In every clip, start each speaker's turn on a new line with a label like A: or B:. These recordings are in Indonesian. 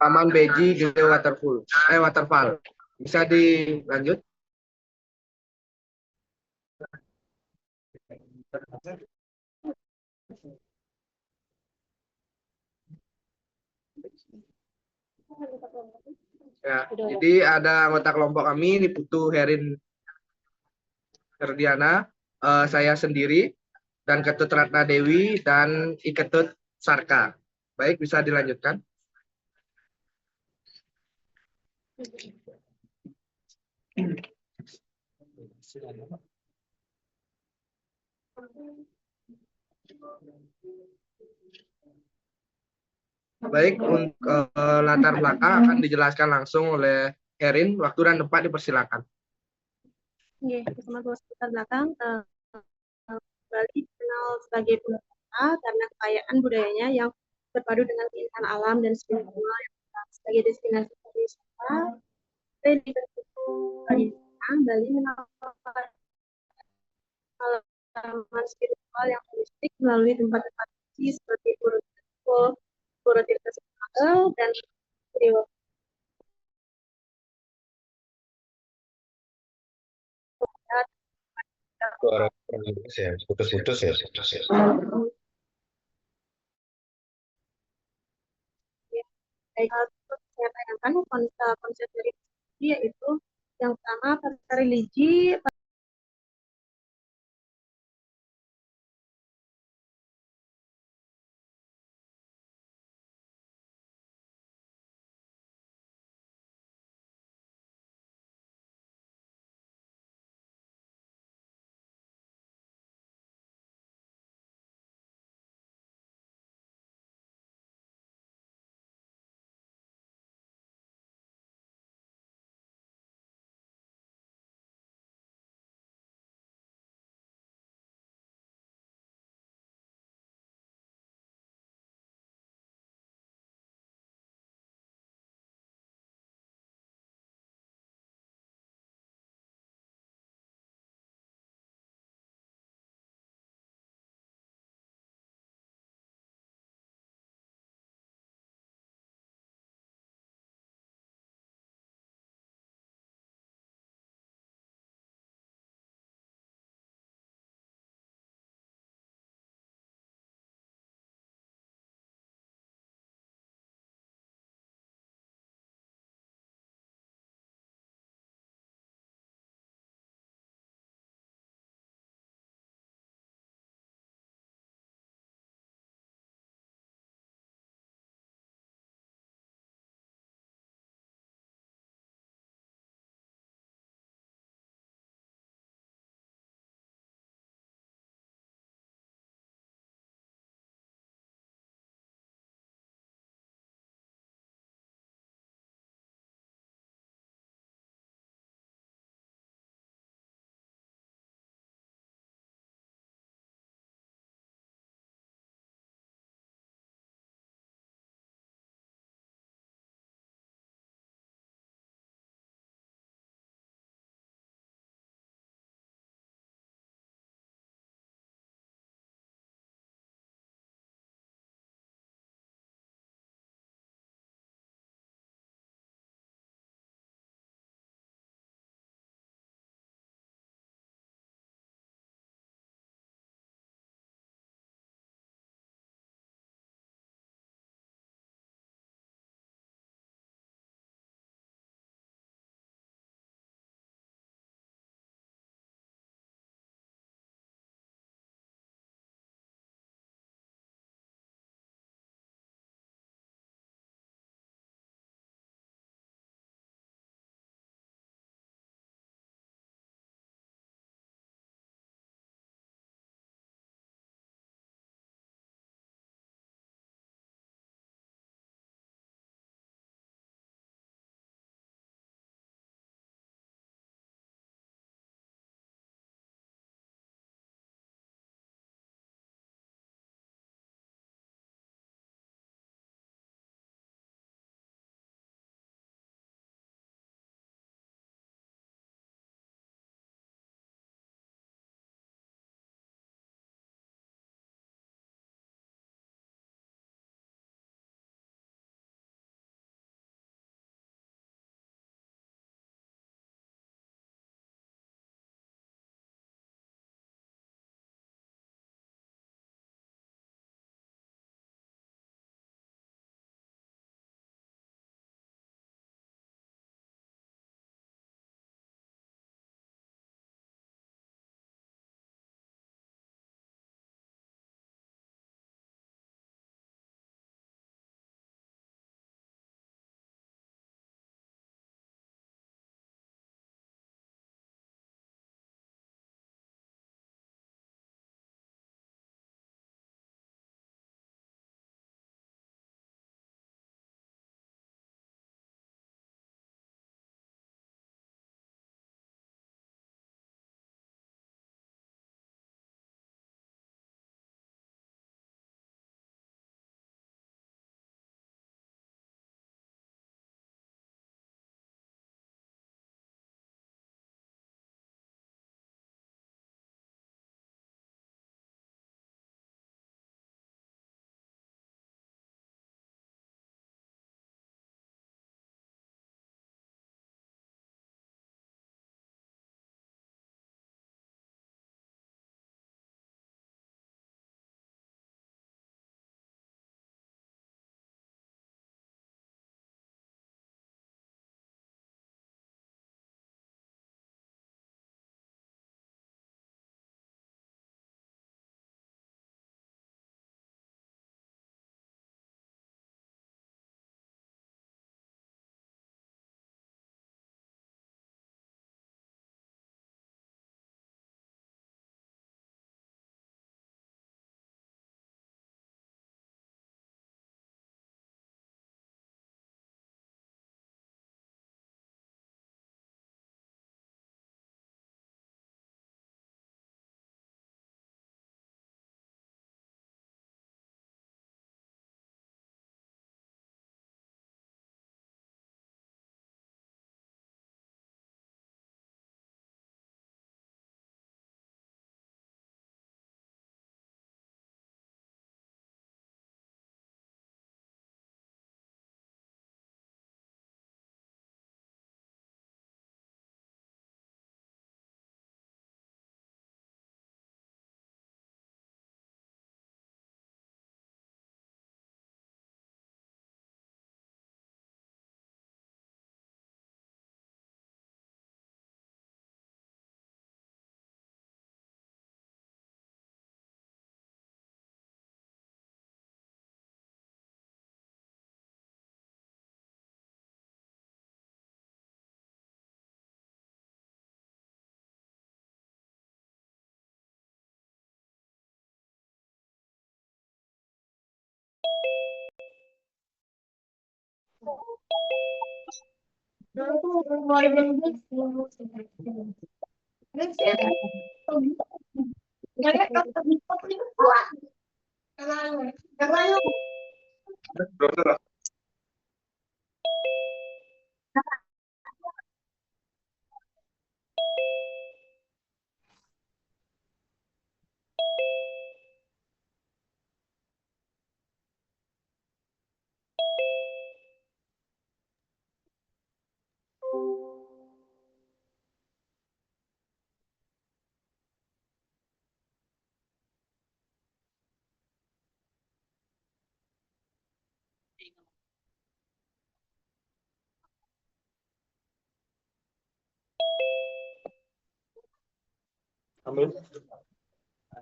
A: Taman Beji Gede Waterfall. Bisa dilanjut? Ya, jadi ada anggota kelompok kami, ini Putu Herin Ferdiana, saya sendiri, dan Ketut Ratna Dewi, dan Iketut Sarka. Baik, bisa dilanjutkan. Baik, untuk latar belakang akan dijelaskan langsung oleh Erin. Waktu dan tempat dipersilakan.
B: Oke, bersama gue latar belakang, Bali dikenal sebagai pulau kota karena kekayaan budayanya yang berpadu dengan keindahan alam dan spiritual yang sebagai destinasi wisata. Di Bali menawarkan pengalaman spiritual yang holistik melalui tempat-tempat suci seperti Pura Tirta Sengkala dan Dewa.
C: Suara putus ya, putus-putus ya.
B: Saya tayangkan konsep dari dia yaitu yang pertama pasar religi,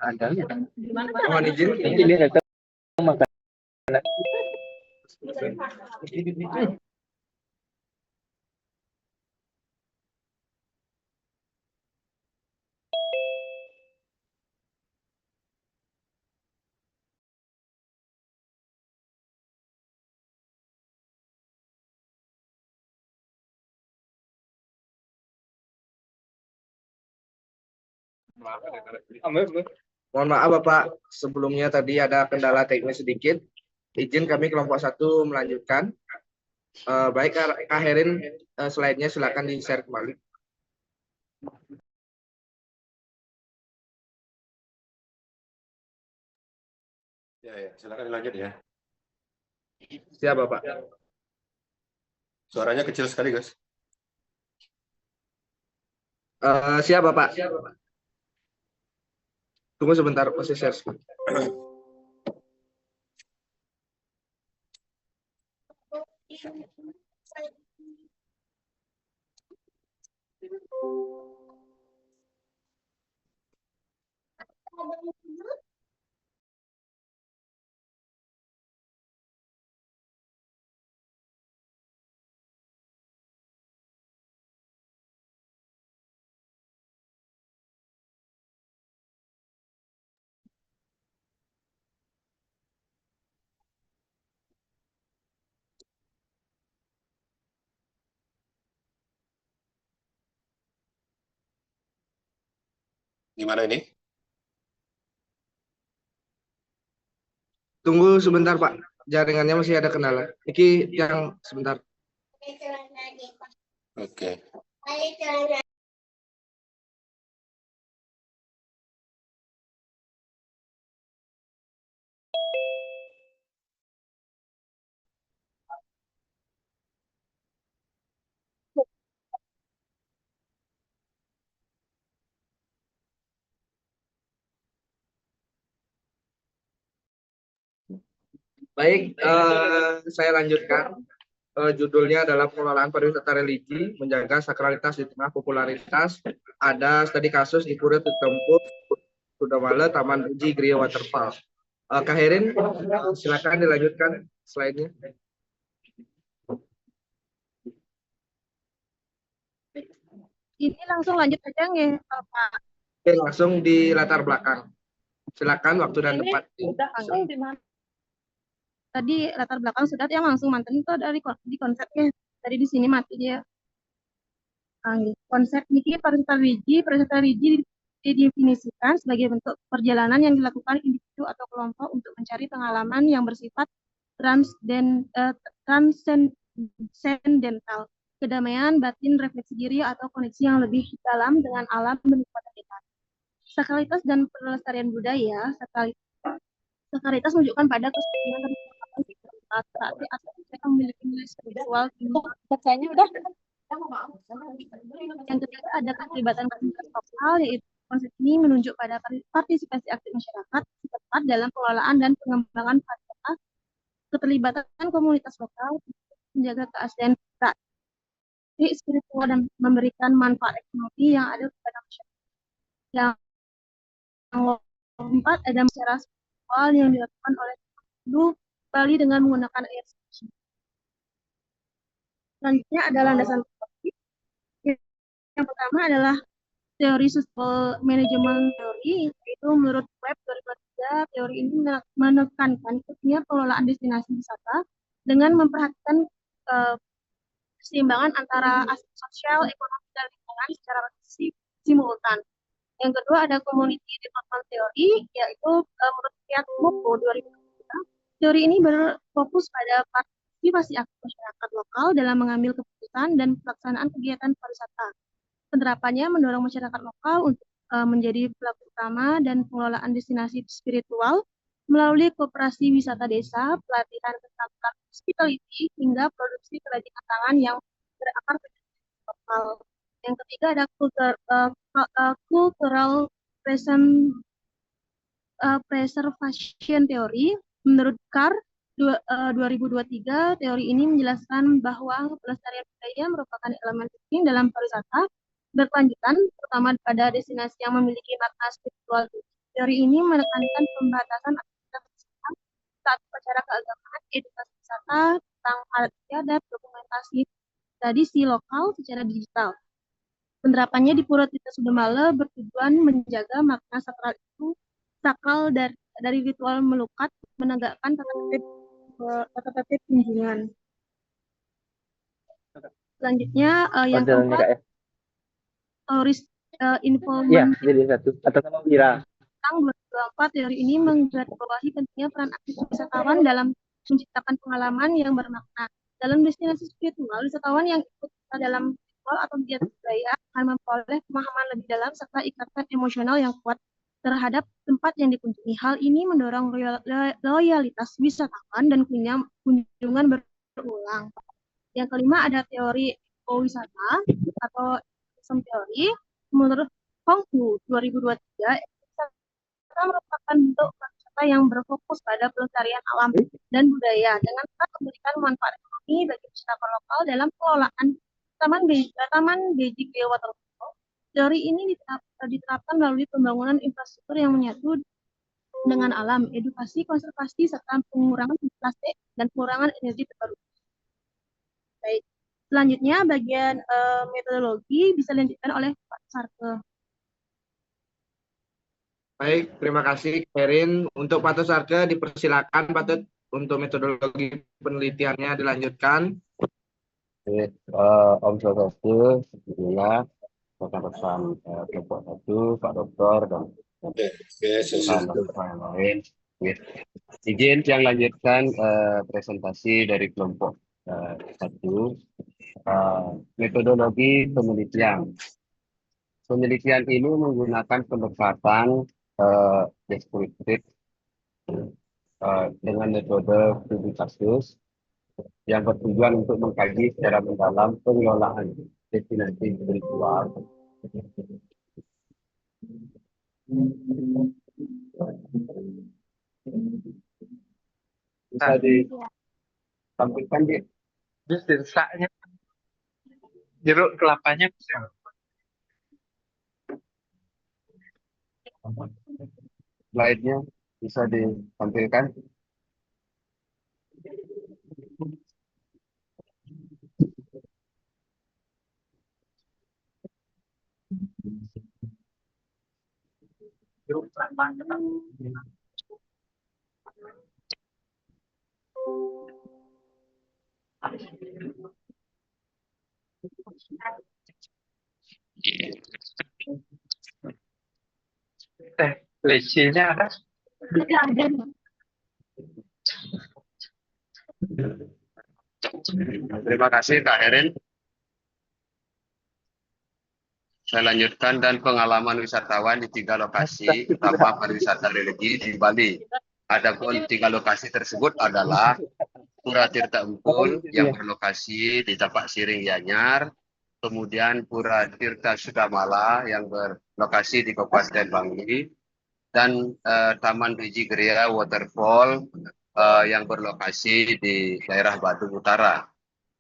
A: Ada. Mohon izin.
D: Ini rekam makan.
A: Mohon maaf Bapak, sebelumnya tadi ada kendala teknis sedikit. Izin kami kelompok 1 melanjutkan. Baik Kak Herin, slide-nya silakan di-share kembali.
C: Ya, silakan dilanjut ya.
A: Siap Bapak.
C: Suaranya kecil sekali, guys.
A: Siap Bapak. Tunggu sebentar, masih share screen.
C: Gimana ini?
A: Tunggu sebentar Pak, jaringannya masih ada kendala. Iki yang sebentar.
C: Oke.
A: Baik, saya lanjutkan. Judulnya adalah pengelolaan pariwisata religi, menjaga sakralitas di tengah popularitas. Ada studi kasus di Pura Tutempuh, Sudawala, Taman Uji, Gria Waterfall. Kak Herin, silakan dilanjutkan slide-nya.
B: Ini langsung lanjut aja nggih, Pak.
A: Oke, langsung di latar belakang. Silakan waktu dan tempat.
B: Langsung di mana? Tadi latar belakang sudah yang langsung manten itu dari di konsepnya. Tadi di sini mati dia. Konsep niki pariwisata religi didefinisikan sebagai bentuk perjalanan yang dilakukan individu atau kelompok untuk mencari pengalaman yang bersifat transcendental, kedamaian batin, refleksi diri atau koneksi yang lebih dalam dengan alam bersifat dekat. Sakralitas dan pelestarian budaya, sakralitas menunjukkan pada kesulitan berarti aspek memiliki nilai spiritual tinggi.
E: Bacanya udah.
B: Yang ketiga ada keterlibatan komunitas lokal, yaitu konsep ini menunjuk pada partisipasi aktif masyarakat tepat dalam pengelolaan dan pengembangan pariwisata. Keterlibatan komunitas lokal menjaga keaslian spiritual dan memberikan manfaat ekonomi yang ada kepada masyarakat. Yang keempat ada secara spiritual yang dilakukan oleh Bali dengan menggunakan air suci. Selanjutnya ada landasan teori. Yang pertama adalah teori sustainable management theory, yaitu menurut Webb 2023, teori ini menekankan pentingnya pengelolaan destinasi wisata dengan memperhatikan keseimbangan antara aspek sosial, ekonomi, dan lingkungan secara simultan. Yang kedua ada community development theory, yaitu menurut Piat Moko 2003. Teori ini berfokus pada partisipasi aktif masyarakat lokal dalam mengambil keputusan dan pelaksanaan kegiatan pariwisata. Penerapannya mendorong masyarakat lokal untuk menjadi pelaku utama dan pengelolaan destinasi spiritual melalui koperasi wisata desa, pelatihan keterampilan hospitality, hingga produksi kerajinan tangan yang berakar lokal. Yang ketiga ada cultural preservation theory. Menurut Carr 2023, teori ini menjelaskan bahwa pelestarian budaya merupakan elemen penting dalam pariwisata berkelanjutan, terutama pada destinasi yang memiliki makna spiritual. Teori ini menekankan pembatasan aktivitas saat upacara keagamaan, edukasi wisata tentang adat istiadat, dokumentasi tradisi lokal secara digital. Penerapannya di Pura Tirta Sudamala bertujuan menjaga makna sakral dari ritual melukat, menegakkan tata tertib kunjungan. Selanjutnya yang keempat, tourist
D: Iya,
B: involvement
D: jadi satu. Atau sama Wira.
B: tentang 2024, teori ini menggarisbawahi pentingnya peran aktif wisatawan dalam menciptakan pengalaman yang bermakna. Dalam destinasi spiritual, wisatawan yang ikut dalam ritual atau kegiatan budaya akan memperoleh pemahaman lebih dalam serta ikatan emosional yang kuat terhadap tempat yang dikunjungi. Hal ini mendorong loyalitas wisatawan dan kunjungan berulang. Yang kelima ada teori ekowisata atau tourism teori. Menurut Honghu 2023, ekowisata merupakan bentuk pariwisata yang berfokus pada pelestarian alam dan budaya dengan memberikan manfaat ekonomi bagi masyarakat lokal dalam pengelolaan Taman Beijing Waterfall. Teori ini diterapkan melalui pembangunan infrastruktur yang menyatu dengan alam, edukasi, konservasi, serta pengurangan plastik dan pengurangan energi terbarukan. Baik, selanjutnya bagian metodologi bisa dilanjutkan oleh Pak Sarke.
A: Baik, terima kasih Erin. Untuk Pak Sarke dipersilakan Pak untuk metodologi penelitiannya dilanjutkan.
E: Om Swastiastu, sebetulnya rekan-rekan kelompok 1, Pak Dokter dan yang lain. Izin yang lanjutkan presentasi dari kelompok 1, metodologi penelitian. Penelitian ini menggunakan pendekatan deskriptif dengan metode studi kasus yang bertujuan untuk mengkaji secara mendalam pengelolaan destinasi spiritual. Bisa ditampilkan di
D: Sisanya jeruk kelapanya
E: slide-nya, bisa ditampilkan.
D: lecinya ada.
C: Terima kasih Kak Erin. Saya lanjutkan, dan pengalaman wisatawan di 3 lokasi utama pariwisata religi di Bali. Adapun 3 lokasi tersebut adalah Pura Tirta Empul yang berlokasi di Tapak Siring Gianyar, kemudian Pura Tirta Sudamala yang berlokasi di Kabupaten Bangli, dan Taman Beijing Waterfall yang berlokasi di daerah Badung Utara.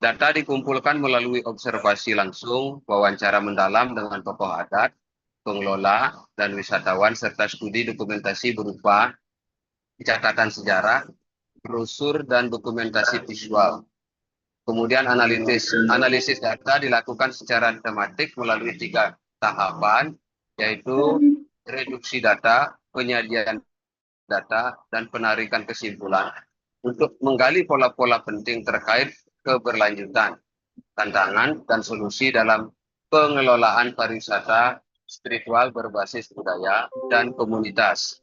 C: Data dikumpulkan melalui observasi langsung, wawancara mendalam dengan tokoh adat, pengelola, dan wisatawan, serta studi dokumentasi berupa catatan sejarah, brosur, dan dokumentasi visual. Kemudian analisis data dilakukan secara tematik melalui 3 tahapan, yaitu reduksi data, penyajian data, dan penarikan kesimpulan untuk menggali pola-pola penting terkait keberlanjutan, tantangan dan solusi dalam pengelolaan pariwisata spiritual berbasis budaya dan komunitas.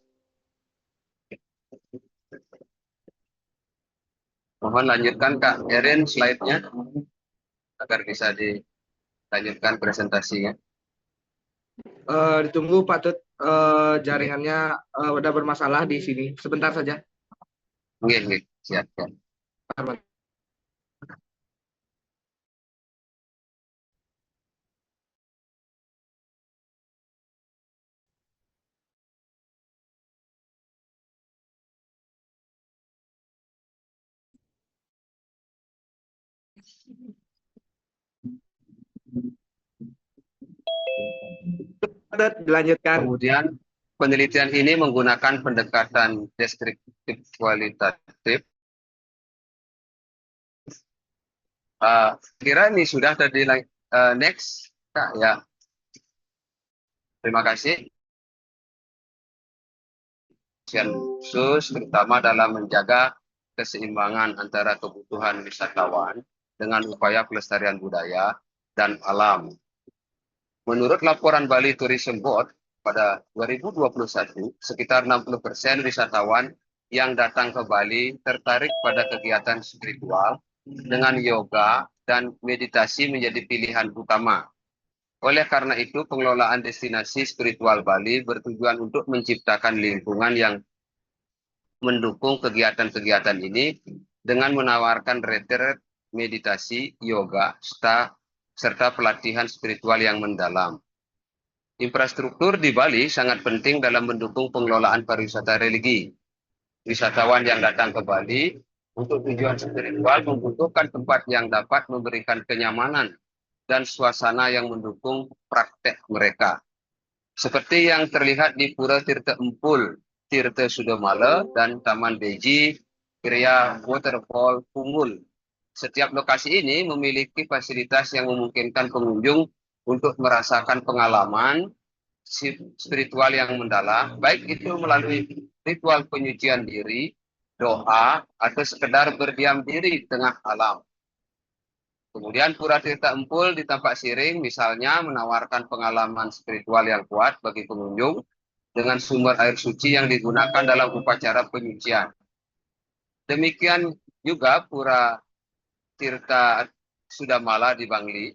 C: Mohon lanjutkan Kak Erin slide-nya agar bisa dilanjutkan presentasinya.
A: Ditunggu Pak Tut, jaringannya udah bermasalah di sini. Sebentar saja.
C: Oke, siap.
A: Pak Tut, dilanjutkan.
C: Kemudian penelitian ini menggunakan pendekatan deskriptif kualitatif. Kira ini sudah tadi next Kak ya. Terima kasih. Khusus terutama dalam menjaga keseimbangan antara kebutuhan wisatawan dengan upaya pelestarian budaya dan alam. Menurut laporan Bali Tourism Board pada 2021, sekitar 60% wisatawan yang datang ke Bali tertarik pada kegiatan spiritual dengan yoga dan meditasi menjadi pilihan utama. Oleh karena itu, pengelolaan destinasi spiritual Bali bertujuan untuk menciptakan lingkungan yang mendukung kegiatan-kegiatan ini dengan menawarkan retreat, meditasi, yoga, serta pelatihan spiritual yang mendalam. Infrastruktur di Bali sangat penting dalam mendukung pengelolaan pariwisata religi. Wisatawan yang datang ke Bali untuk tujuan spiritual membutuhkan tempat yang dapat memberikan kenyamanan dan suasana yang mendukung praktek mereka. Seperti yang terlihat di Pura Tirta Empul, Tirta Sudamala, dan Taman Beji, Kriya Waterfall Pungul. Setiap lokasi ini memiliki fasilitas yang memungkinkan pengunjung untuk merasakan pengalaman spiritual yang mendalam, baik itu melalui ritual penyucian diri, doa, atau sekedar berdiam diri di tengah alam. Kemudian Pura Tirta Empul di Tampak Siring misalnya menawarkan pengalaman spiritual yang kuat bagi pengunjung dengan sumber air suci yang digunakan dalam upacara penyucian. Demikian juga Pura Tirta Sudamala di Bangli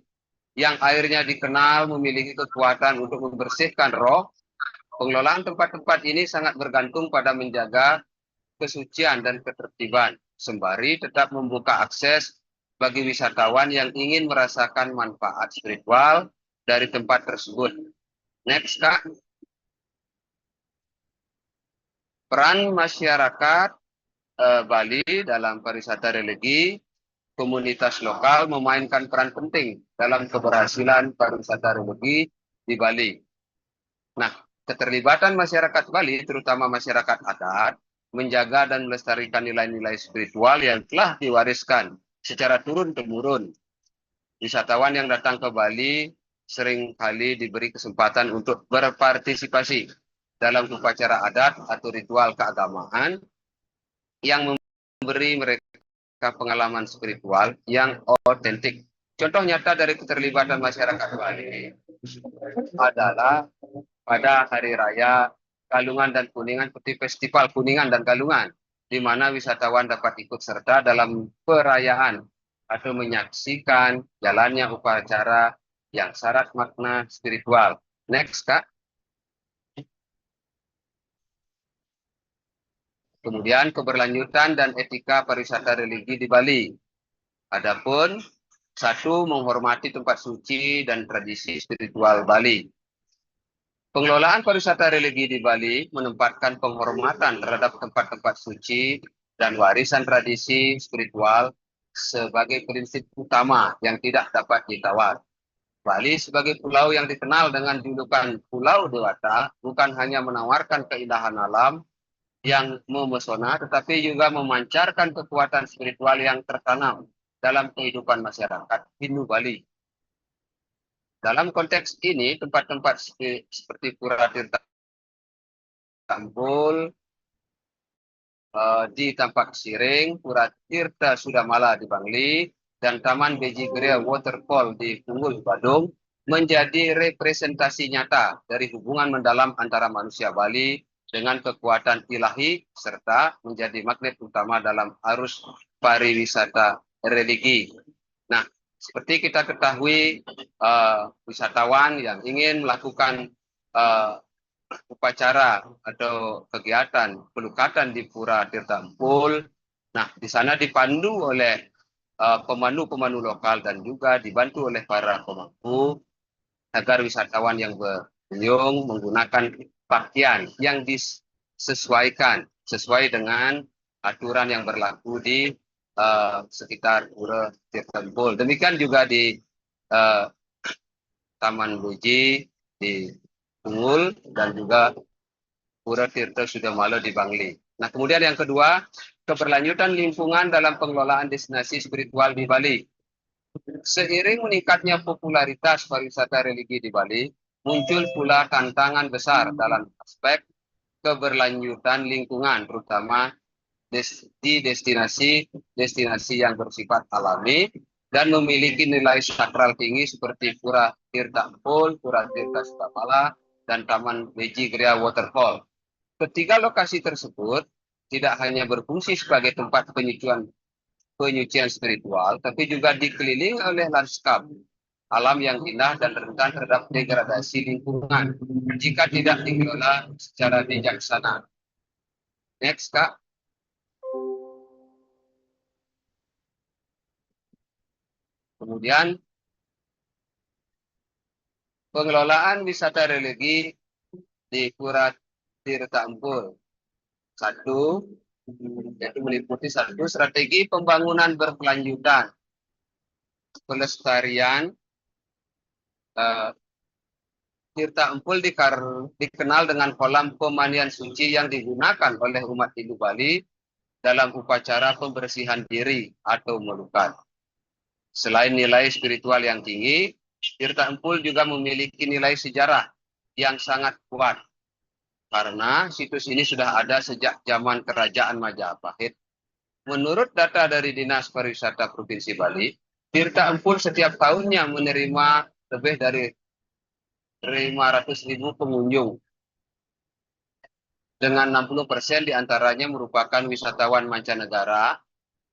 C: yang airnya dikenal memiliki kekuatan untuk membersihkan roh. Pengelolaan tempat-tempat ini sangat bergantung pada menjaga kesucian dan ketertiban, sembari tetap membuka akses bagi wisatawan yang ingin merasakan manfaat spiritual dari tempat tersebut. Next, Kak. Peran masyarakat Bali dalam pariwisata religi, komunitas lokal memainkan peran penting dalam keberhasilan pariwisata religi di Bali. Nah, keterlibatan masyarakat Bali, terutama masyarakat adat, menjaga dan melestarikan nilai-nilai spiritual yang telah diwariskan secara turun-temurun. Wisatawan yang datang ke Bali sering kali diberi kesempatan untuk berpartisipasi dalam upacara adat atau ritual keagamaan yang memberi mereka pengalaman spiritual yang otentik. Contoh nyata dari keterlibatan masyarakat Bali adalah pada Hari Raya Galungan dan Kuningan seperti Festival Kuningan dan Galungan, di mana wisatawan dapat ikut serta dalam perayaan atau menyaksikan jalannya upacara yang syarat makna spiritual. Next, Kak. Kemudian keberlanjutan dan etika pariwisata religi di Bali. Adapun satu, menghormati tempat suci dan tradisi spiritual Bali. Pengelolaan pariwisata religi di Bali menempatkan penghormatan terhadap tempat-tempat suci dan warisan tradisi spiritual sebagai prinsip utama yang tidak dapat ditawar. Bali sebagai pulau yang dikenal dengan julukan Pulau Dewata bukan hanya menawarkan keindahan alam yang memesona, tetapi juga memancarkan kekuatan spiritual yang tertanam dalam kehidupan masyarakat Hindu Bali. Dalam konteks ini, tempat-tempat seperti Pura Tirta Empul, di Tampak Siring, Pura Tirta Sudamala di Bangli, dan Taman Beji Grea Waterfall di Punggul, Badung menjadi representasi nyata dari hubungan mendalam antara manusia Bali dengan kekuatan ilahi serta menjadi magnet utama dalam arus pariwisata religi. Nah, seperti kita ketahui, wisatawan yang ingin melakukan upacara atau kegiatan pelukatan di Pura Tirta Empul, nah di sana dipandu oleh pemandu-pemandu lokal dan juga dibantu oleh para pemangku agar wisatawan yang berkunjung menggunakan pakaian yang disesuaikan sesuai dengan aturan yang berlaku di sekitar Pura Tirta Empul. Demikian juga di Taman Beji di Punggul dan juga Pura Tirta Sudamalo di Bangli. Nah, kemudian yang kedua, keberlanjutan lingkungan dalam pengelolaan destinasi spiritual di Bali. Seiring meningkatnya popularitas pariwisata religi di Bali, muncul pula tantangan besar dalam aspek keberlanjutan lingkungan, terutama di destinasi yang bersifat alami dan memiliki nilai sakral tinggi seperti Pura Tirta Empul, Pura Tirta Sudamala, dan Taman Beji Grea Waterfall. Ketiga lokasi tersebut tidak hanya berfungsi sebagai tempat penyucian spiritual, tapi juga dikelilingi oleh lanskap alam yang indah dan rentan terhadap degradasi lingkungan jika tidak dikelola secara bijaksana. Next, Kak. Kemudian, pengelolaan wisata religi di Pura Tirta Empul. Satu, yaitu meliputi satu strategi pembangunan berkelanjutan, pelestarian. Tirta Empul dikenal dengan kolam pemandian suci yang digunakan oleh umat Hindu Bali dalam upacara pembersihan diri atau melukat. Selain nilai spiritual yang tinggi, Tirta Empul juga memiliki nilai sejarah yang sangat kuat karena situs ini sudah ada sejak zaman Kerajaan Majapahit. Menurut data dari Dinas Pariwisata Provinsi Bali, Tirta Empul setiap tahunnya menerima lebih dari 500.000 pengunjung. Dengan 60% diantaranya merupakan wisatawan mancanegara.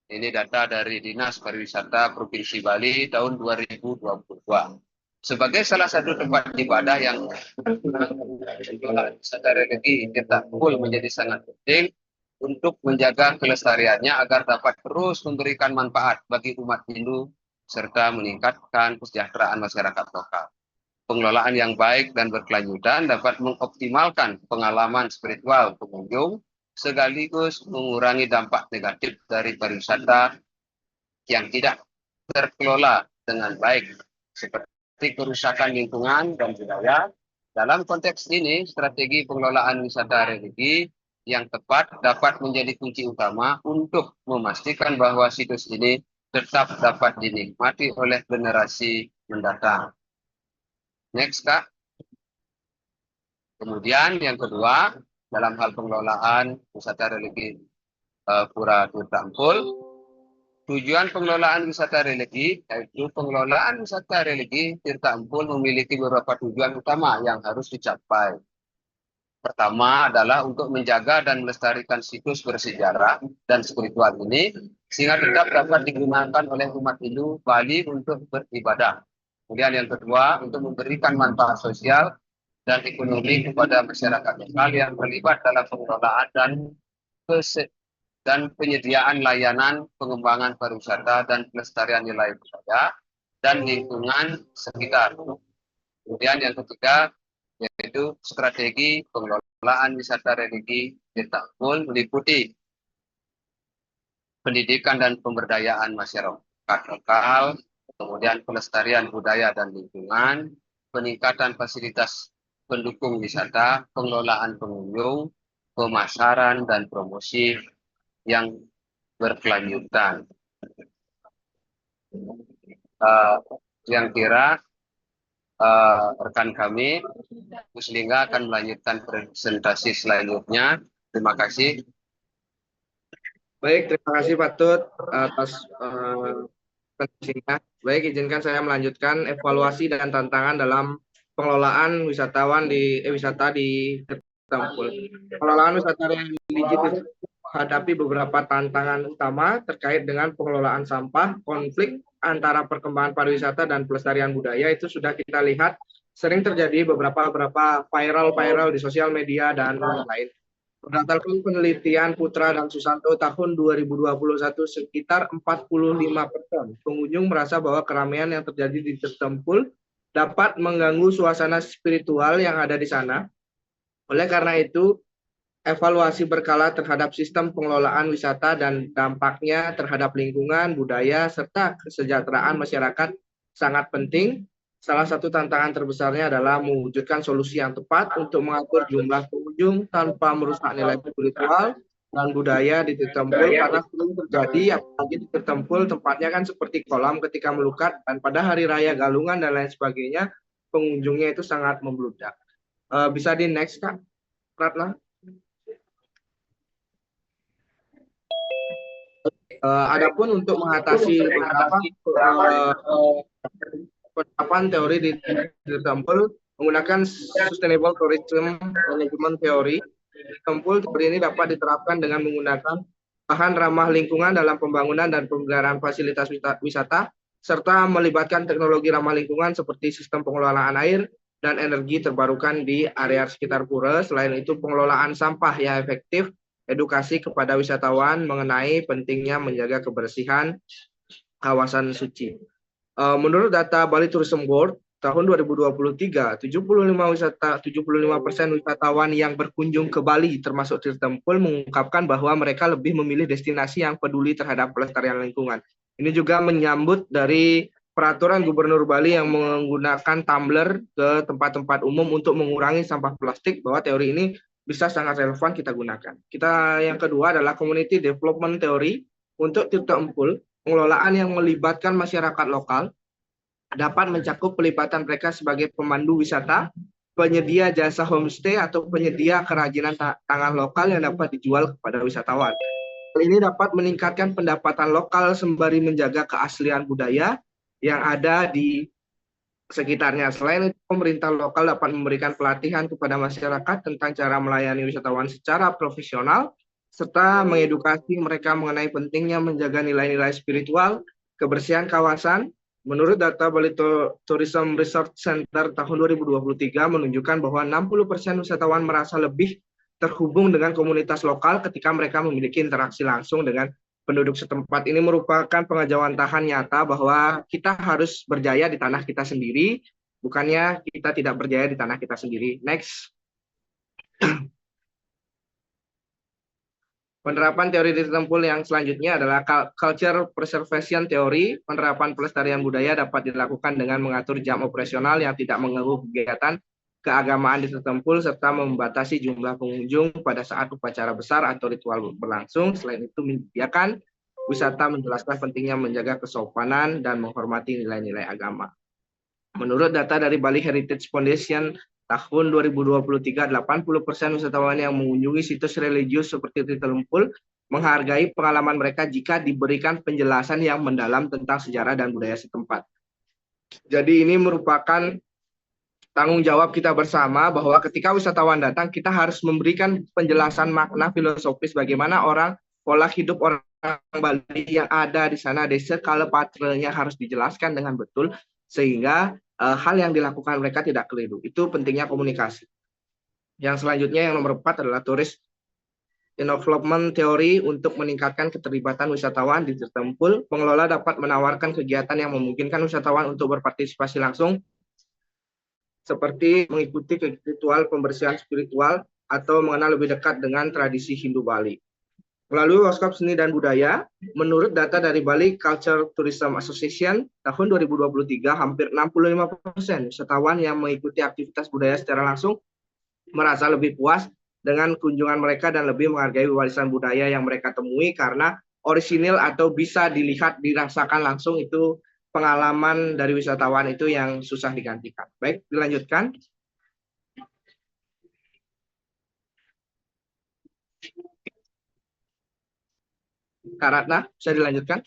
C: Ini data dari Dinas Pariwisata Provinsi Bali tahun 2022. Sebagai salah satu tempat ibadah yang wisata religi, Tirta Empul menjadi sangat penting untuk menjaga kelestariannya agar dapat terus memberikan manfaat bagi umat Hindu serta meningkatkan kesejahteraan masyarakat lokal. Pengelolaan yang baik dan berkelanjutan dapat mengoptimalkan pengalaman spiritual pengunjung sekaligus mengurangi dampak negatif dari pariwisata yang tidak terkelola dengan baik seperti kerusakan lingkungan dan budaya. Dalam konteks ini, strategi pengelolaan wisata religi yang tepat dapat menjadi kunci utama untuk memastikan bahwa situs ini tetap dapat dinikmati oleh generasi mendatang. Next, Kak. Kemudian yang kedua, dalam hal pengelolaan wisata religi Pura Tirta Empul, tujuan pengelolaan wisata religi, yaitu pengelolaan wisata religi Tirta Empul memiliki beberapa tujuan utama yang harus dicapai. Pertama adalah untuk menjaga dan melestarikan situs bersejarah dan spiritual ini sehingga tetap dapat digunakan oleh umat Hindu Bali untuk beribadah. Kemudian yang kedua, untuk memberikan manfaat sosial dan ekonomi kepada masyarakat lokal yang terlibat dalam pengelolaan dan penyediaan layanan pengembangan pariwisata dan pelestarian nilai budaya dan lingkungan sekitar. Kemudian yang ketiga, yaitu strategi pengelolaan wisata religi Tirta Empul meliputi pendidikan dan pemberdayaan masyarakat lokal, kemudian pelestarian budaya dan lingkungan, peningkatan fasilitas pendukung wisata, pengelolaan pengunjung, pemasaran dan promosi yang berkelanjutan. Yang kira rekan kami, Gus Lingga akan melanjutkan presentasi selanjutnya. Terima kasih.
A: Baik, terima kasih Pak Tut atas Baik, izinkan saya melanjutkan evaluasi dan tantangan dalam pengelolaan wisata di Tirtaempul. Pengelolaan wisata religi menghadapi beberapa tantangan utama terkait dengan pengelolaan sampah, konflik antara perkembangan pariwisata dan pelestarian budaya itu sudah kita lihat sering terjadi beberapa viral di sosial media dan lain. Berdasarkan penelitian Putra dan Susanto tahun 2021, sekitar 45% pengunjung merasa bahwa keramaian yang terjadi di Tirtaempul dapat mengganggu suasana spiritual yang ada di sana. Oleh karena itu, evaluasi berkala terhadap sistem pengelolaan wisata dan dampaknya terhadap lingkungan, budaya, serta kesejahteraan masyarakat sangat penting. Salah satu tantangan terbesarnya adalah mewujudkan solusi yang tepat untuk mengatur jumlah pengunjung tanpa merusak nilai spiritual dan budaya di Tirtaempul, karena sering terjadi, apalagi di Tirtaempul tempatnya kan seperti kolam ketika melukat, dan pada hari raya Galungan dan lain sebagainya pengunjungnya itu sangat membludak. Bisa di next Kak Ratna. Adapun untuk mengatasi penerapan teori di Tirtaempul menggunakan Sustainable Tourism Management Theory, teori ini dapat diterapkan dengan menggunakan bahan ramah lingkungan dalam pembangunan dan pemeliharaan fasilitas wisata, serta melibatkan teknologi ramah lingkungan seperti sistem pengelolaan air dan energi terbarukan di area sekitar pura. Selain itu, pengelolaan sampah yang efektif, edukasi kepada wisatawan mengenai pentingnya menjaga kebersihan kawasan suci. Menurut data Bali Tourism Board tahun 2023, 75% wisatawan yang berkunjung ke Bali termasuk Tirtaempul mengungkapkan bahwa mereka lebih memilih destinasi yang peduli terhadap pelestarian lingkungan. Ini juga menyambut dari peraturan Gubernur Bali yang menggunakan tumbler ke tempat-tempat umum untuk mengurangi sampah plastik, bahwa teori ini bisa sangat relevan kita gunakan. Yang kedua adalah Community Development Theory untuk Tirtaempul. Pengelolaan yang melibatkan masyarakat lokal dapat mencakup pelibatan mereka sebagai pemandu wisata, penyedia jasa homestay, atau penyedia kerajinan tangan lokal yang dapat dijual kepada wisatawan. Hal ini dapat meningkatkan pendapatan lokal sembari menjaga keaslian budaya yang ada di sekitarnya. Selain itu, pemerintah lokal dapat memberikan pelatihan kepada masyarakat tentang cara melayani wisatawan secara profesional, serta mengedukasi mereka mengenai pentingnya menjaga nilai-nilai spiritual, kebersihan kawasan. Menurut data Bali Tourism Research Center tahun 2023 menunjukkan bahwa 60% wisatawan merasa lebih terhubung dengan komunitas lokal ketika mereka memiliki interaksi langsung dengan penduduk setempat. Ini merupakan pengejawantahan nyata bahwa kita harus berjaya di tanah kita sendiri, bukannya kita tidak berjaya di tanah kita sendiri. Next. Penerapan teori di Tirtaempul yang selanjutnya adalah Culture Preservation Theory. Penerapan pelestarian budaya dapat dilakukan dengan mengatur jam operasional yang tidak mengganggu kegiatan keagamaan di Tirtaempul, serta membatasi jumlah pengunjung pada saat upacara besar atau ritual berlangsung. Selain itu, menyediakan wisata menjelaskan pentingnya menjaga kesopanan dan menghormati nilai-nilai agama. Menurut data dari Bali Heritage Foundation tahun 2023, 80% wisatawan yang mengunjungi situs religius seperti Tirtaempul menghargai pengalaman mereka jika diberikan penjelasan yang mendalam tentang sejarah dan budaya setempat. Jadi ini merupakan tanggung jawab kita bersama bahwa ketika wisatawan datang, kita harus memberikan penjelasan makna filosofis bagaimana pola hidup orang Bali yang ada di sana, desa kala patrenya harus dijelaskan dengan betul sehingga hal yang dilakukan mereka tidak keliru. Itu pentingnya komunikasi. Yang selanjutnya yang nomor 4 adalah Tourist Development Theory untuk meningkatkan keterlibatan wisatawan di Tirtaempul. Pengelola dapat menawarkan kegiatan yang memungkinkan wisatawan untuk berpartisipasi langsung, seperti mengikuti ritual pembersihan spiritual atau mengenal lebih dekat dengan tradisi Hindu Bali. Melalui workshop seni dan budaya, menurut data dari Bali Culture Tourism Association tahun 2023, hampir 65% wisatawan yang mengikuti aktivitas budaya secara langsung merasa lebih puas dengan kunjungan mereka dan lebih menghargai warisan budaya yang mereka temui karena orisinil atau bisa dilihat, dirasakan langsung. Itu pengalaman dari wisatawan itu yang susah digantikan. Baik, dilanjutkan. Kak Ratna, bisa dilanjutkan?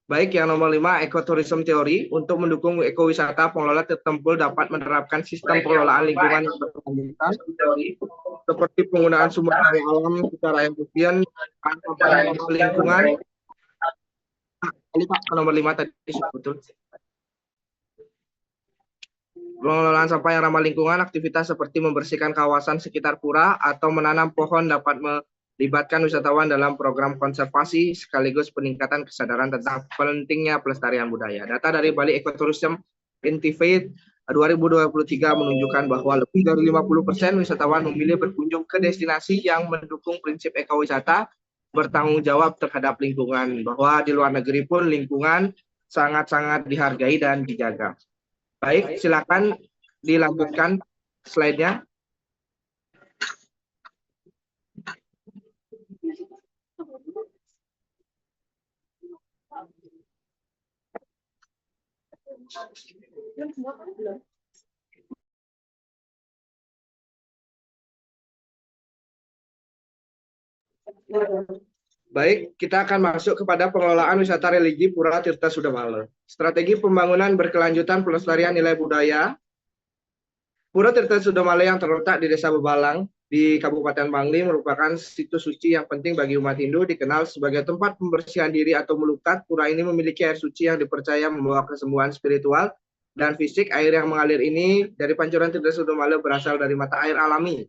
A: Baik, yang nomor 5, ekoturism teori. Untuk mendukung ekowisata, pengelola Tirtempul dapat menerapkan sistem pengelolaan lingkungan yang berkelanjutan, seperti penggunaan sumber daya alam secara efisien, lingkungan. Ini Pak, nomor 5 tadi betul. Pengelolaan sampah yang ramah lingkungan, aktivitas seperti membersihkan kawasan sekitar pura atau menanam pohon dapat melibatkan wisatawan dalam program konservasi sekaligus peningkatan kesadaran tentang pentingnya pelestarian budaya. Data dari Bali Ecotourism Intivate 2023 menunjukkan bahwa lebih dari 50% wisatawan memilih berkunjung ke destinasi yang mendukung prinsip ekowisata bertanggung jawab terhadap lingkungan, bahwa di luar negeri pun lingkungan sangat-sangat dihargai dan dijaga. Baik, silakan dilanjutkan slide-nya. Baik, kita akan masuk kepada pengelolaan wisata religi Pura Tirta Sudamala. Strategi pembangunan berkelanjutan pelestarian nilai budaya. Pura Tirta Sudamala yang terletak di Desa Bebalang di Kabupaten Bangli merupakan situs suci yang penting bagi umat Hindu, dikenal sebagai tempat pembersihan diri atau melukat. Pura ini memiliki air suci yang dipercaya membawa kesembuhan spiritual dan fisik. Air yang mengalir ini dari pancuran Tirta Sudamala berasal dari mata air alami,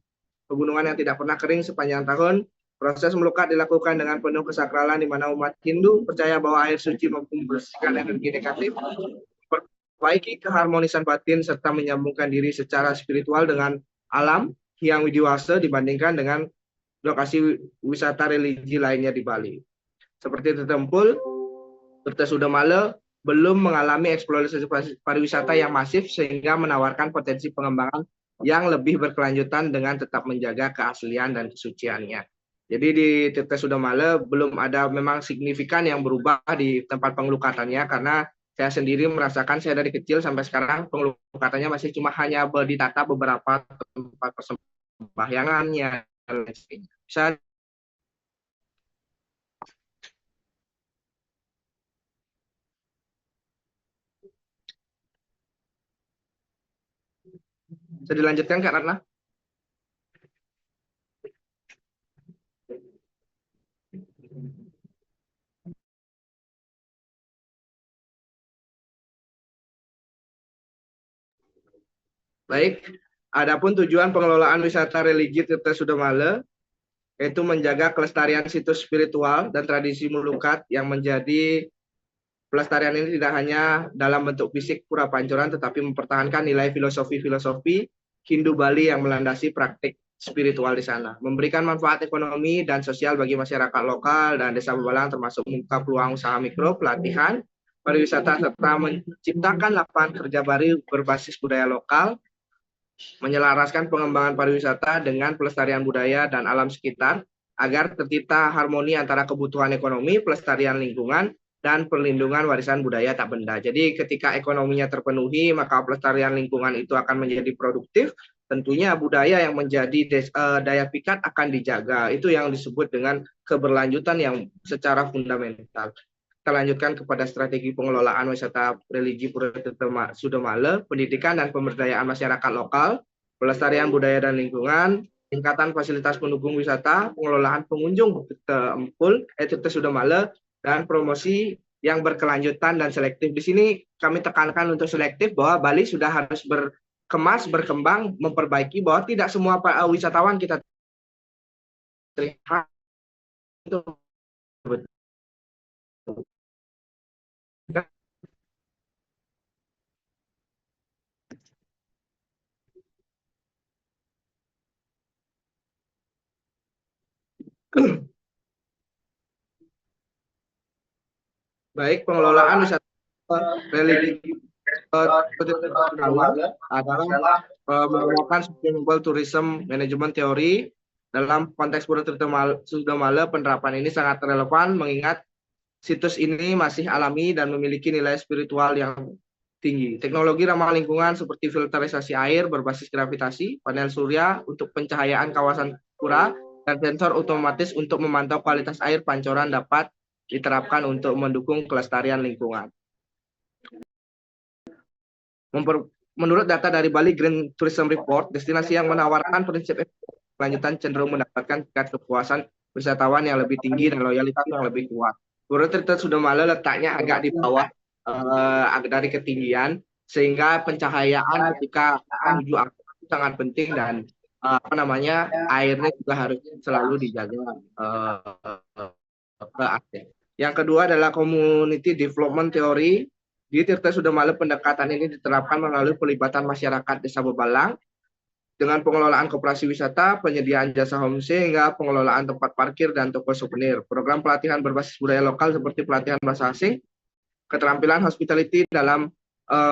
A: pegunungan yang tidak pernah kering sepanjang tahun. Proses melukat dilakukan dengan penuh kesakralan, di mana umat Hindu percaya bahwa air suci mampu membersihkan energi negatif, memperbaiki keharmonisan batin, serta menyambungkan diri secara spiritual dengan alam Hyang Widiwasa dibandingkan dengan lokasi wisata religi lainnya di Bali. Seperti Tirtempul, Tirta Sudamala belum mengalami eksplorasi pariwisata yang masif sehingga menawarkan potensi pengembangan yang lebih berkelanjutan dengan tetap menjaga keaslian dan kesuciannya. Jadi di Tirta Sudamala belum ada memang signifikan yang berubah di tempat pengelukatannya, karena saya sendiri merasakan, saya dari kecil sampai sekarang pengelukatannya masih cuma hanya ditata beberapa tempat persembahyangannya. Bisa dilanjutkan Kak Ratna? Baik, adapun tujuan pengelolaan wisata religi Tirta Sudamala yaitu menjaga kelestarian situs spiritual dan tradisi melukat, yang menjadi pelestarian ini tidak hanya dalam bentuk fisik Pura Pancuran, tetapi mempertahankan nilai filosofi Hindu Bali yang melandasi praktik spiritual di sana, memberikan manfaat ekonomi dan sosial bagi masyarakat lokal dan Desa Bebalang, termasuk membuka peluang usaha mikro, pelatihan, pariwisata, serta menciptakan lapangan kerja baru berbasis budaya lokal, menyelaraskan pengembangan pariwisata dengan pelestarian budaya dan alam sekitar agar tercipta harmoni antara kebutuhan ekonomi, pelestarian lingkungan, dan perlindungan warisan budaya tak benda. Jadi ketika ekonominya terpenuhi, maka pelestarian lingkungan itu akan menjadi produktif. Tentunya budaya yang menjadi daya pikat akan dijaga. Itu yang disebut dengan keberlanjutan yang secara fundamental. Kita lanjutkan kepada strategi pengelolaan wisata religi Pura Tirta Sudamala, pendidikan dan pemberdayaan masyarakat lokal, pelestarian budaya dan lingkungan, tingkatan fasilitas pendukung wisata, pengelolaan pengunjung Tirta Sudamala, dan promosi yang berkelanjutan dan selektif. Di sini kami tekankan untuk selektif, bahwa Bali sudah harus berkemas, berkembang, memperbaiki, bahwa tidak semua wisatawan kita terlihat itu betul. Baik, pengelolaan wisata religi adalah menggunakan sustainable tourism management theory. Dalam konteks Pura Tirta Sudamala, penerapan ini sangat relevan mengingat situs ini masih alami dan memiliki nilai spiritual yang tinggi. Teknologi ramah lingkungan seperti filterisasi air berbasis gravitasi, panel surya untuk pencahayaan kawasan pura, dan sensor otomatis untuk memantau kualitas air pancoran dapat diterapkan untuk mendukung kelestarian lingkungan. Menurut data dari Bali Green Tourism Report, destinasi yang menawarkan prinsip kelanjutan cenderung mendapatkan tingkat kepuasan wisatawan yang lebih tinggi dan loyalitas yang lebih kuat. Pura Tirta Sudamala letaknya agak di bawah agak dari ketinggian, sehingga pencahayaan ketika menuju akar sangat penting dan airnya juga harus selalu dijaga ke akses. Yang kedua adalah community development theory. Di Tirta Sudamala pendekatan ini diterapkan melalui pelibatan masyarakat Desa Bebalang dengan pengelolaan koperasi wisata, penyediaan jasa homestay, hingga pengelolaan tempat parkir dan toko souvenir. Program pelatihan berbasis budaya lokal seperti pelatihan bahasa asing, keterampilan hospitality dalam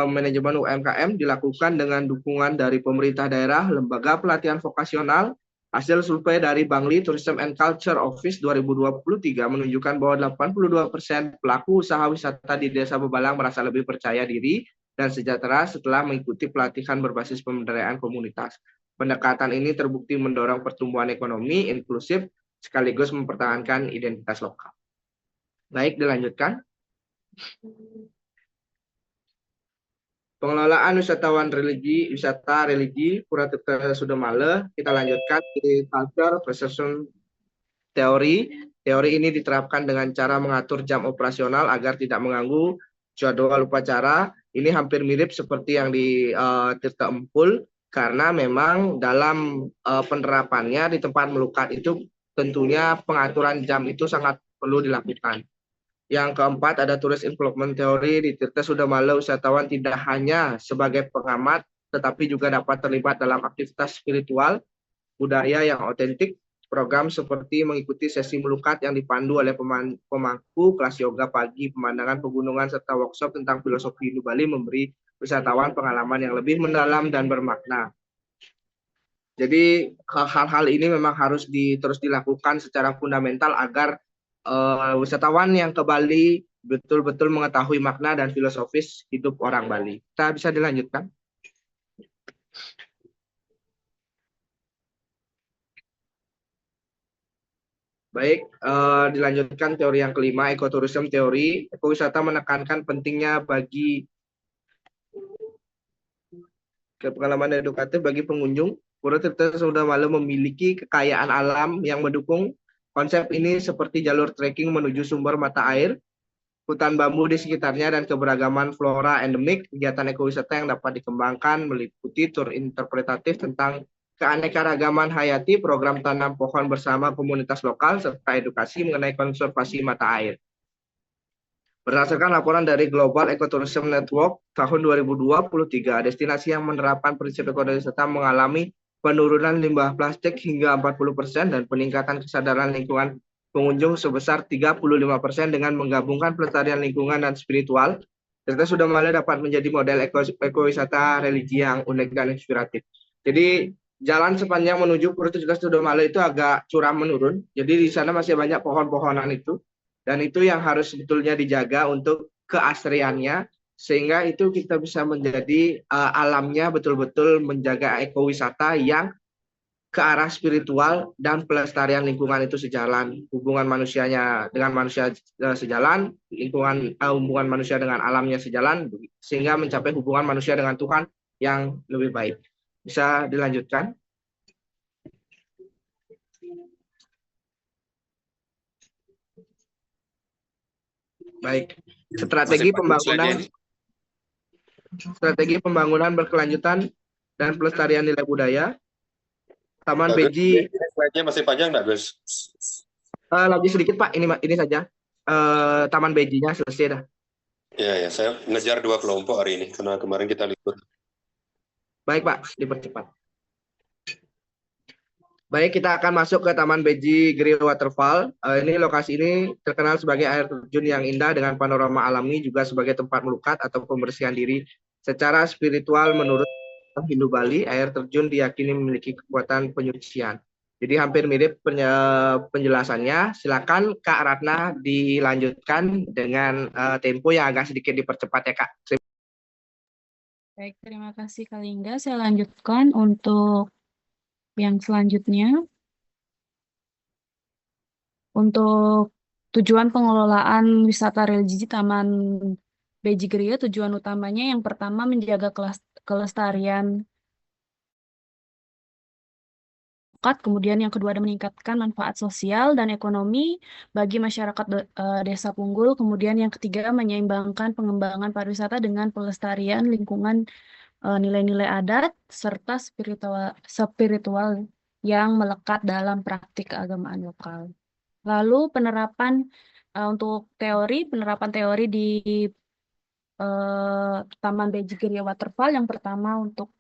A: manajemen UMKM dilakukan dengan dukungan dari pemerintah daerah, lembaga pelatihan vokasional. Hasil survei dari Bangli Tourism and Culture Office 2023 menunjukkan bahwa 82% pelaku usaha wisata di Desa Bebalang merasa lebih percaya diri dan sejahtera setelah mengikuti pelatihan berbasis pemberdayaan komunitas. Pendekatan ini terbukti mendorong pertumbuhan ekonomi inklusif sekaligus mempertahankan identitas lokal. Baik, dilanjutkan. Pengelolaan wisata religi Pura Tirta Sudamala, kita lanjutkan di culture preservation teori. Teori ini diterapkan dengan cara mengatur jam operasional agar tidak mengganggu jadwal upacara. Ini hampir mirip seperti yang di Tirta Empul, karena memang dalam penerapannya di tempat melukat itu tentunya pengaturan jam itu sangat perlu dilakukan. Yang keempat ada Tourist Development Theory. Di Tirta Sudamala, wisatawan tidak hanya sebagai pengamat, tetapi juga dapat terlibat dalam aktivitas spiritual, budaya yang otentik. Program seperti mengikuti sesi melukat yang dipandu oleh pemangku, kelas yoga pagi, pemandangan pegunungan, serta workshop tentang filosofi Hindu Bali memberi wisatawan pengalaman yang lebih mendalam dan bermakna. Jadi hal-hal ini memang harus terus dilakukan secara fundamental agar wisatawan yang ke Bali betul-betul mengetahui makna dan filosofis hidup orang Bali. Kita bisa dilanjutkan. Baik, dilanjutkan teori yang kelima, ekotourism teori. Ekowisata menekankan pentingnya bagi pengalaman edukatif bagi pengunjung. Pura Tirta Sudamala memiliki kekayaan alam yang mendukung konsep ini, seperti jalur trekking menuju sumber mata air, hutan bambu di sekitarnya, dan keberagaman flora endemik. Kegiatan ekowisata yang dapat dikembangkan meliputi tur interpretatif tentang keanekaragaman hayati, program tanam pohon bersama komunitas lokal, serta edukasi mengenai konservasi mata air. Berdasarkan laporan dari Global Ecotourism Network tahun 2023, destinasi yang menerapkan prinsip ekowisata mengalami penurunan limbah plastik hingga 40% dan peningkatan kesadaran lingkungan pengunjung sebesar 35% dengan menggabungkan pelestarian lingkungan dan spiritual. Tirta Sudamala dapat menjadi model ekowisata religi yang unik dan inspiratif. Jadi jalan sepanjang menuju Pura Tirta Sudamala itu agak curam menurun. Jadi di sana masih banyak pohon-pohonan itu, dan itu yang harus sebetulnya dijaga untuk keasriannya, sehingga itu kita bisa menjadi alamnya betul-betul menjaga ekowisata yang ke arah spiritual dan pelestarian lingkungan itu sejalan, hubungan manusianya dengan manusia sejalan, hubungan manusia dengan alamnya sejalan, sehingga mencapai hubungan manusia dengan Tuhan yang lebih baik. Bisa dilanjutkan. Baik, strategi pembangunan berkelanjutan dan pelestarian nilai budaya. Taman Beji.
F: Slide-nya masih panjang nggak, Gus?
A: Lagi sedikit, Pak. Ini saja. Taman Bejinya selesai dah.
F: Ya, saya ngejar 2 kelompok hari ini karena kemarin kita libur.
A: Baik, Pak, dipercepat. Baik, kita akan masuk ke Taman Beji Grill Waterfall. Ini lokasi ini terkenal sebagai air terjun yang indah dengan panorama alami, juga sebagai tempat melukat atau pembersihan diri secara spiritual. Menurut Hindu Bali, air terjun diyakini memiliki kekuatan penyucian. Jadi hampir mirip penjelasannya. Silakan Kak Ratna dilanjutkan dengan tempo yang agak sedikit dipercepat ya, Kak.
G: Baik, terima kasih Kak Lingga. Saya lanjutkan untuk yang selanjutnya. Untuk tujuan pengelolaan wisata religi Taman Beji Gria, tujuan utamanya yang pertama menjaga kelestarian masyarakat, kemudian yang kedua ada meningkatkan manfaat sosial dan ekonomi bagi masyarakat Desa Punggul, kemudian yang ketiga menyeimbangkan pengembangan pariwisata dengan pelestarian lingkungan, nilai-nilai adat serta spiritual yang melekat dalam praktik keagamaan lokal. Lalu penerapan teori di Taman Beji Gria Waterfall yang pertama untuk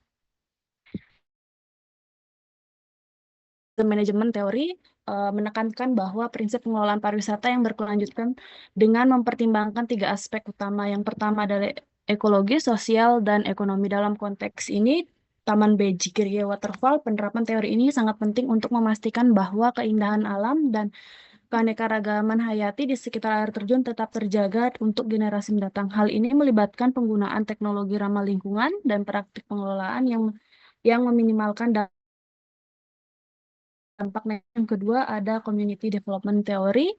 G: manajemen teori menekankan bahwa prinsip pengelolaan pariwisata yang berkelanjutan dengan mempertimbangkan 3 aspek utama. Yang pertama adalah ekologi, sosial, dan ekonomi. Dalam konteks ini, Taman Beji Gria Waterfall, penerapan teori ini sangat penting untuk memastikan bahwa keindahan alam dan keanekaragaman hayati di sekitar air terjun tetap terjaga untuk generasi mendatang. Hal ini melibatkan penggunaan teknologi ramah lingkungan dan praktik pengelolaan yang meminimalkan dampak negatif. Yang kedua ada Community Development Theory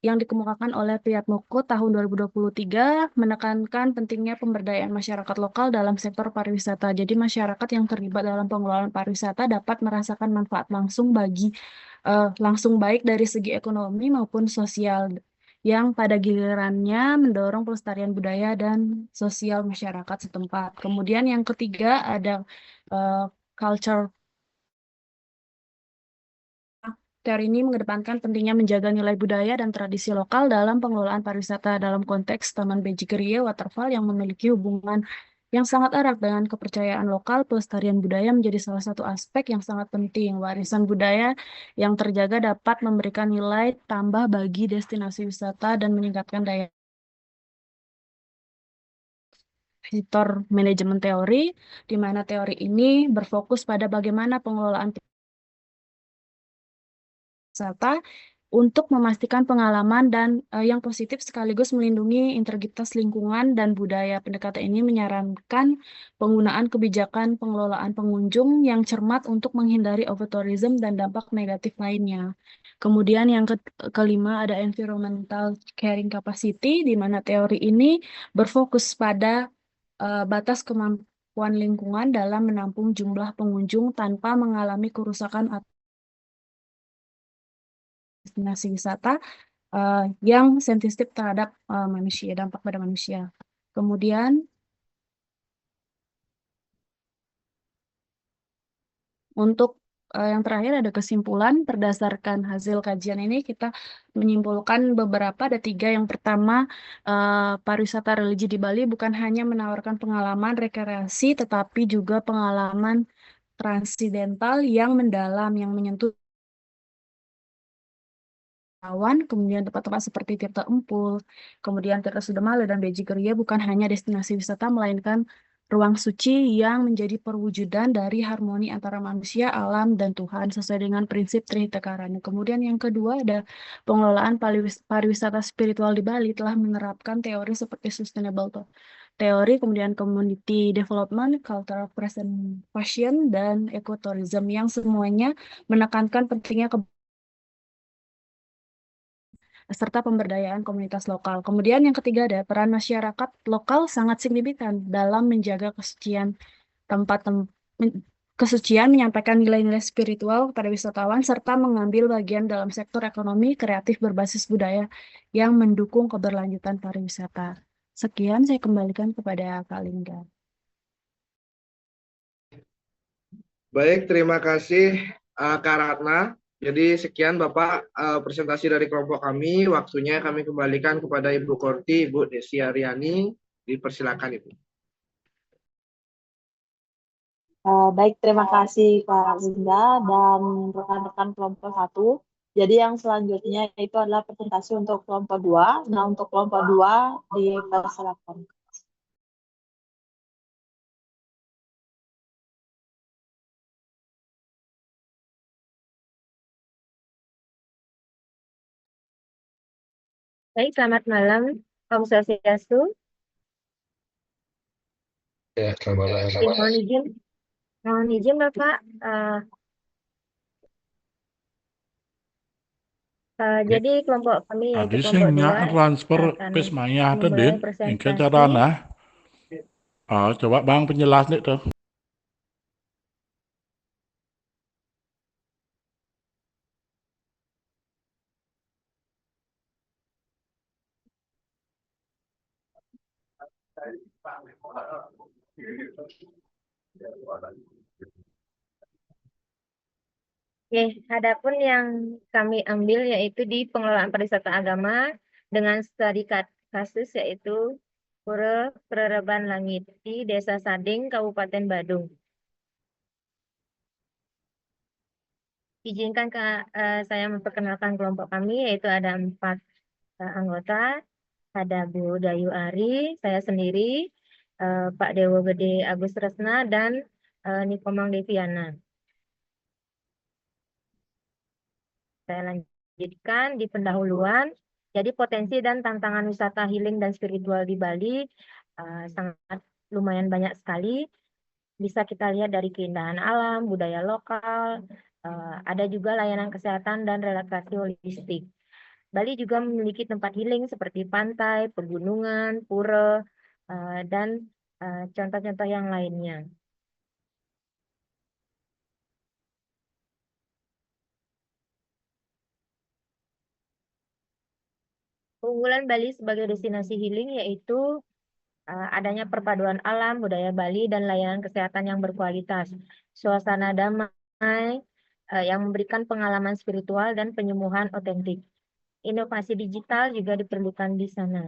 G: yang dikemukakan oleh Priyatmoko tahun 2023 menekankan pentingnya pemberdayaan masyarakat lokal dalam sektor pariwisata. Jadi masyarakat yang terlibat dalam pengelolaan pariwisata dapat merasakan manfaat langsung baik dari segi ekonomi maupun sosial yang pada gilirannya mendorong pelestarian budaya dan sosial masyarakat setempat. Kemudian yang ketiga ada culture. Teori ini mengedepankan pentingnya menjaga nilai budaya dan tradisi lokal dalam pengelolaan pariwisata dalam konteks Taman Beji Gria Waterfall yang memiliki hubungan yang sangat erat dengan kepercayaan lokal. Pelestarian budaya menjadi salah satu aspek yang sangat penting. Warisan budaya yang terjaga dapat memberikan nilai tambah bagi destinasi wisata dan meningkatkan daya visitor manajemen teori, di mana teori ini berfokus pada bagaimana pengelolaan wisata untuk memastikan pengalaman dan yang positif sekaligus melindungi integritas lingkungan dan budaya. Pendekatan ini menyarankan penggunaan kebijakan pengelolaan pengunjung yang cermat untuk menghindari overtourism dan dampak negatif lainnya. Kemudian yang kelima ada environmental carrying capacity, di mana teori ini berfokus pada batas kemampuan lingkungan dalam menampung jumlah pengunjung tanpa mengalami kerusakan atau destinasi wisata yang sensitif terhadap manusia, dampak pada manusia. Kemudian untuk yang terakhir ada kesimpulan. Berdasarkan hasil kajian ini kita menyimpulkan beberapa, ada 3. Yang pertama, pariwisata religi di Bali bukan hanya menawarkan pengalaman rekreasi, tetapi juga pengalaman transidental yang mendalam, yang menyentuh kemudian tempat-tempat seperti Tirta Empul, kemudian Tirta Sudamala dan Beji Gria bukan hanya destinasi wisata, melainkan ruang suci yang menjadi perwujudan dari harmoni antara manusia, alam, dan Tuhan sesuai dengan prinsip Trihita Karana. Kemudian yang kedua ada pengelolaan pariwisata spiritual di Bali telah menerapkan teori seperti sustainable teori, kemudian community development, cultural preservation, dan ecotourism yang semuanya menekankan pentingnya serta pemberdayaan komunitas lokal. Kemudian yang ketiga ada peran masyarakat lokal sangat signifikan dalam menjaga kesucian, menyampaikan nilai-nilai spiritual kepada wisatawan, serta mengambil bagian dalam sektor ekonomi kreatif berbasis budaya yang mendukung keberlanjutan pariwisata. Sekian, saya kembalikan kepada Kak Linda.
A: Baik, terima kasih Kak Ratna. Jadi sekian Bapak presentasi dari kelompok kami. Waktunya kami kembalikan kepada Ibu Korti, Ibu Desi Aryani. Dipersilakan Ibu.
H: Baik, terima kasih Kak Linda dan rekan-rekan kelompok 1. Jadi yang selanjutnya itu adalah presentasi untuk kelompok 2. Nah, untuk kelompok 2 dipersilakan.
I: Baik, selamat malam. Om Swastiastu.
F: Ya, selamat malam.
I: Mohon izin Bapak, Jadi kelompok kami yaitu
J: Adi
I: kelompok
J: sing
I: 2
J: transfer
I: akan
J: pesmaya
I: memulai
J: tadi, ingke
I: presentasi.
J: carana. Coba Bang penjelas nih tuh.
I: Oke, adapun yang kami ambil yaitu di pengelolaan pariwisata agama dengan studi kasus yaitu Pura Perereban Langit di Desa Sading, Kabupaten Badung. Izinkan saya memperkenalkan kelompok kami, yaitu ada 4 anggota. Ada Bu Dayu Ari, saya sendiri, Pak Dewo Gede Agus Resna, dan Nikomang Deviana. Saya lanjutkan di pendahuluan. Jadi potensi dan tantangan wisata healing dan spiritual di Bali sangat lumayan banyak sekali. Bisa kita lihat dari keindahan alam, budaya lokal, ada juga layanan kesehatan dan relaksasi holistik. Bali juga memiliki tempat healing seperti pantai, pegunungan, pura, dan contoh-contoh yang lainnya. Keunggulan Bali sebagai destinasi healing yaitu adanya perpaduan alam, budaya Bali, dan layanan kesehatan yang berkualitas. Suasana damai yang memberikan pengalaman spiritual dan penyembuhan otentik. Inovasi digital juga diperlukan di sana.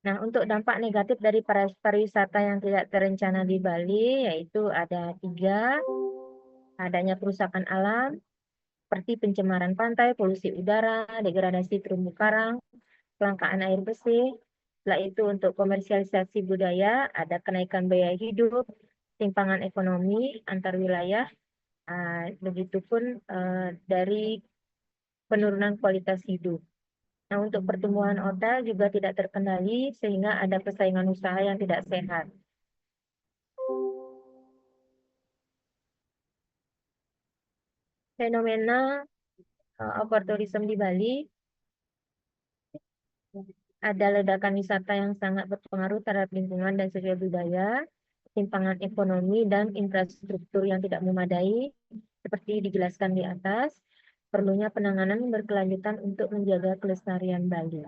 I: Nah, untuk dampak negatif dari pariwisata yang tidak terencana di Bali, yaitu ada 3, adanya kerusakan alam, seperti pencemaran pantai, polusi udara, degradasi terumbu karang, kelangkaan air bersih. Setelah itu untuk komersialisasi budaya, ada kenaikan biaya hidup, timpangan ekonomi antar wilayah, begitupun dari penurunan kualitas hidup. Nah, untuk pertumbuhan hotel juga tidak terkendali sehingga ada persaingan usaha yang tidak sehat. Fenomena overtourism di Bali, ada ledakan wisata yang sangat berpengaruh terhadap lingkungan dan sosial budaya, timpangan ekonomi dan infrastruktur yang tidak memadai, seperti dijelaskan di atas, perlunya penanganan berkelanjutan untuk menjaga kelestarian Bali.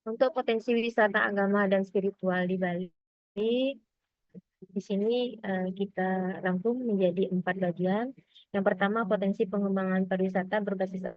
I: Untuk potensi wisata agama dan spiritual di Bali, di sini kita rangkum menjadi 4 bagian. Yang pertama, potensi pengembangan pariwisata berbasis